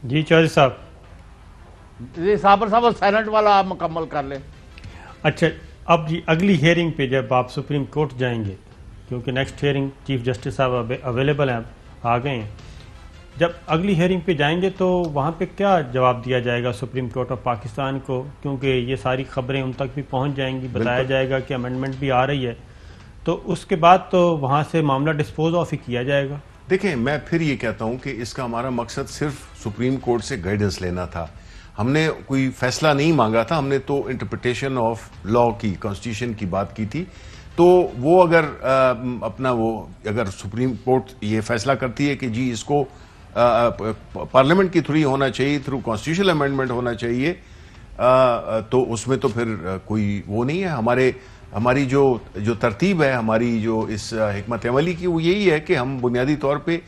جی چودھری صاحب. جی صابر صاحب سینٹ والا آپ مکمل کر لیں. اچھا اب جی اگلی ہیئرنگ پہ جب آپ سپریم کورٹ جائیں گے، کیونکہ نیکسٹ ہیئرنگ چیف جسٹس صاحب اویلیبل ہیں، آ گئے ہیں، جب اگلی ہیئرنگ پہ جائیں گے تو وہاں پہ کیا جواب دیا جائے گا سپریم کورٹ آف پاکستان کو؟ کیونکہ یہ ساری خبریں ان تک بھی پہنچ جائیں گی، بتایا جائے گا کہ امینڈمنٹ بھی آ رہی ہے، تو اس کے بعد تو وہاں سے معاملہ ڈسپوز آف ہی کیا جائے گا. دیکھیں میں پھر یہ کہتا ہوں کہ اس کا ہمارا مقصد صرف سپریم کورٹ سے گائیڈنس لینا تھا. ہم نے کوئی فیصلہ نہیں مانگا تھا، ہم نے تو انٹرپریٹیشن آف لا کی، کانسٹیٹیوشن کی بات کی تھی. تو وہ اگر اگر سپریم کورٹ یہ فیصلہ کرتی ہے کہ جی اس کو پارلیمنٹ کی تھرو ہونا چاہیے، تھرو کانسٹیٹیوشنل امینڈمنٹ ہونا چاہیے، تو اس میں تو پھر کوئی وہ نہیں ہے. ہماری جو ترتیب ہے، ہماری جو اس حکمت عملی کی، وہ یہی ہے کہ ہم بنیادی طور پہ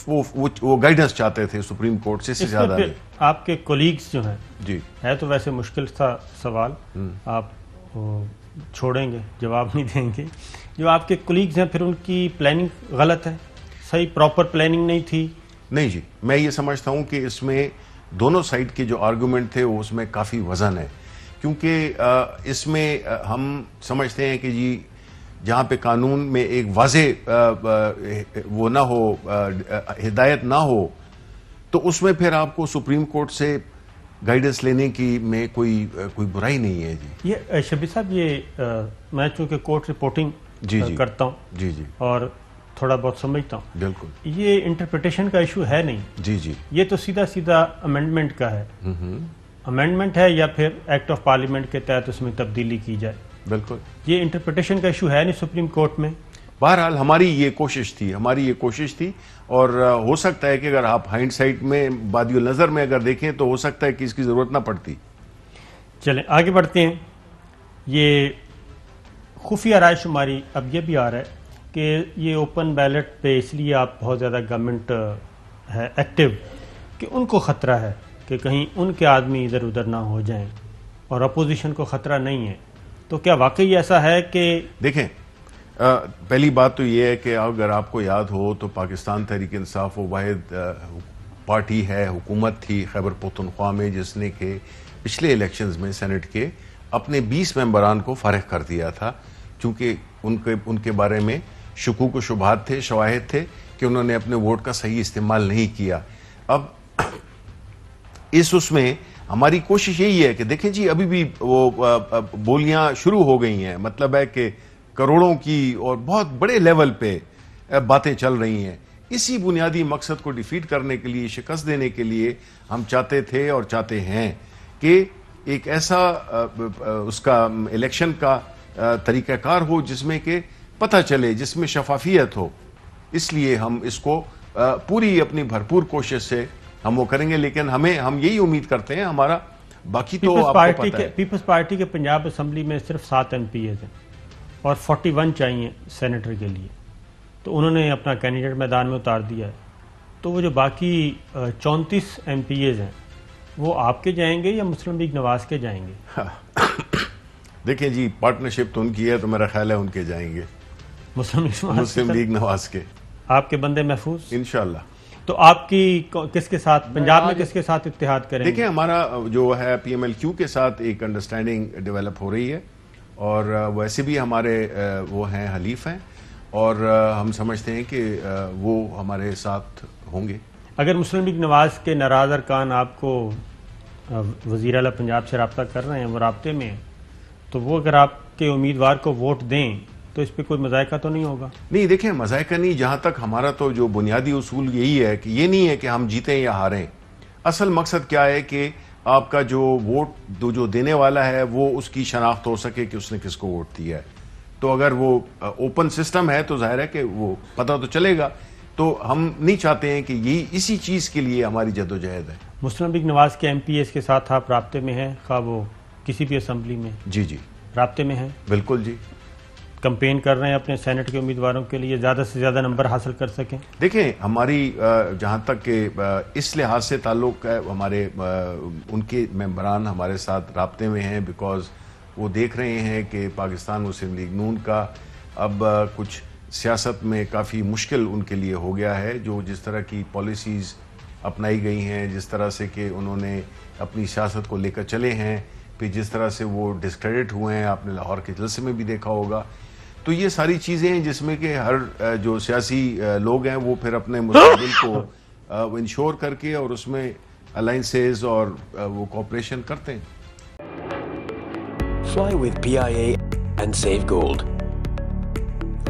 وہ گائیڈنس چاہتے تھے سپریم کورٹ سے زیادہ نہیں. آپ کے کولیگز جو ہیں، جی ہے تو ویسے مشکل تھا سوال، آپ چھوڑیں گے، جواب نہیں دیں گے، جو آپ کے کولیگز ہیں پھر ان کی پلاننگ غلط ہے، صحیح پراپر پلاننگ نہیں تھی؟ نہیں جی، میں یہ سمجھتا ہوں کہ اس میں دونوں سائڈ کے جو آرگومنٹ تھے وہ اس میں کافی وزن ہے. کیونکہ اس میں ہم سمجھتے ہیں کہ جی جہاں پہ قانون میں ایک واضح وہ نہ ہو، ہدایت نہ ہو، تو اس میں پھر آپ کو سپریم کورٹ سے گائیڈنس لینے کی میں کوئی برائی نہیں ہے. جی یہ شبیر صاحب، یہ میں چونکہ کورٹ رپورٹنگ کرتا ہوں جی اور تھوڑا بہت سمجھتا ہوں، بالکل یہ انٹرپریٹیشن کا ایشو ہے نہیں. جی یہ تو سیدھا امینڈمنٹ کا ہے. امینڈمنٹ ہے یا پھر ایکٹ آف پارلیمنٹ کے تحت اس میں تبدیلی کی جائے. بالکل یہ انٹرپریٹیشن کا ایشو ہے نہیں سپریم کورٹ میں. بہرحال ہماری یہ کوشش تھی اور ہو سکتا ہے کہ اگر آپ ہائنڈ سائٹ میں بادی النظر میں اگر دیکھیں تو ہو سکتا ہے کہ اس کی ضرورت نہ پڑتی. چلیں آگے بڑھتے ہیں. یہ خفیہ رائے شماری اب یہ بھی آ رہا ہے کہ یہ اوپن بیلٹ پہ اس لیے آپ بہت زیادہ گورنمنٹ ہے ایکٹیو کہ ان کو خطرہ ہے کہ کہیں ان کے آدمی ادھر ادھر نہ ہو جائیں اور اپوزیشن کو خطرہ نہیں ہے. تو کیا واقعی ایسا ہے کہ دیکھیں پہلی بات تو یہ ہے کہ اگر آپ کو یاد ہو تو پاکستان تحریک انصاف وہ واحد پارٹی ہے، حکومت تھی خیبر پختونخوا میں جس نے کہ پچھلے الیکشنز میں سینٹ کے اپنے 20 ممبران کو فارغ کر دیا تھا، چونکہ ان کے بارے میں شکوک و شبہات تھے، شواہد تھے کہ انہوں نے اپنے ووٹ کا صحیح استعمال نہیں کیا. اب اس میں ہماری کوشش یہی ہے کہ دیکھیں جی ابھی بھی وہ بولیاں شروع ہو گئی ہیں، مطلب ہے کہ کروڑوں کی اور بہت بڑے لیول پہ باتیں چل رہی ہیں. اسی بنیادی مقصد کو ڈیفیٹ کرنے کے لیے، شکست دینے کے لیے ہم چاہتے تھے اور چاہتے ہیں کہ ایک ایسا اس کا الیکشن کا طریقہ کار ہو جس میں کہ پتہ چلے، جس میں شفافیت ہو. اس لیے ہم اس کو پوری اپنی بھرپور کوشش سے ہم وہ کریں گے، لیکن ہم یہی امید کرتے ہیں ہمارا باقی تو آپ کو پتہ ہے. پیپلز پارٹی کے پنجاب اسمبلی میں صرف 7 MPs ہیں اور 41 چاہیے سینیٹر کے لیے، تو انہوں نے اپنا کینڈیڈیٹ میدان میں اتار دیا ہے. تو وہ جو باقی 34 MPs ہیں وہ آپ کے جائیں گے یا مسلم لیگ نواز کے جائیں گے؟ دیکھیں جی پارٹنرشپ تو ان کی ہے، تو میرا خیال ہے ان کے جائیں گے، مسلم لیگ نواز کے. آپ کے بندے محفوظ انشاءاللہ. تو آپ کی کس کے ساتھ، پنجاب میں کس کے ساتھ اتحاد کریں گے؟ دیکھیں ہمارا جو ہے PMLQ کے ساتھ ایک انڈرسٹینڈنگ ڈیولپ ہو رہی ہے اور ویسے بھی ہمارے وہ ہیں حلیف ہیں اور ہم سمجھتے ہیں کہ وہ ہمارے ساتھ ہوں گے. اگر مسلم لیگ نواز کے ناراض ارکان آپ کو وزیر اعلیٰ پنجاب سے رابطہ کر رہے ہیں، وہ رابطے میں ہیں، تو وہ اگر آپ کے امیدوار کو ووٹ دیں تو اس پہ کوئی مذائقہ تو نہیں ہوگا؟ نہیں دیکھیں مذائقہ نہیں، جہاں تک ہمارا تو جو بنیادی اصول یہی ہے کہ یہ نہیں ہے کہ ہم جیتیں یا ہاریں. اصل مقصد کیا ہے کہ آپ کا جو ووٹ جو دینے والا ہے وہ اس کی شناخت ہو سکے کہ اس نے کس کو ووٹ دیا ہے. تو اگر وہ اوپن سسٹم ہے تو ظاہر ہے کہ وہ پتہ تو چلے گا. تو ہم نہیں چاہتے ہیں کہ یہی اسی چیز کے لیے ہماری جدوجہد ہے. مسلم لیگ نواز کے MPs کے ساتھ آپ رابطے میں ہیں، خواہ وہ کسی بھی اسمبلی میں؟ جی رابطے میں ہیں؟ بالکل جی. کمپین کر رہے ہیں اپنے سینٹ کے امیدواروں کے لیے زیادہ سے زیادہ نمبر حاصل کر سکیں؟ دیکھیں ہماری جہاں تک کہ اس لحاظ سے تعلق ہے، ہمارے ان کے ممبران ہمارے ساتھ رابطے میں ہیں، بیکاز وہ دیکھ رہے ہیں کہ پاکستان مسلم لیگ نون کا اب کچھ سیاست میں کافی مشکل ان کے لیے ہو گیا ہے. جو جس طرح کی پالیسیز اپنائی گئی ہیں, جس طرح سے کہ انہوں نے اپنی سیاست کو لے کر چلے ہیں, پھر جس طرح سے وہ ڈسکریڈٹ ہوئے ہیں, آپ نے لاہور کے جلسے میں بھی دیکھا ہوگا. تو یہ ساری چیزیں ہیں جس میں کہ ہر جو سیاسی لوگ ہیں وہ پھر اپنے مستقبل کو انشور کر کے اور اس میں الائنسز اور وہ کوآپریشن کرتے ہیں. Fly with PIA and save gold.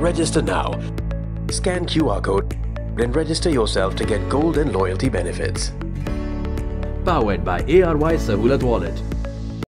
Register now. Scan QR code and register yourself to get gold and loyalty benefits. Powered by ARY Sahulat Wallet.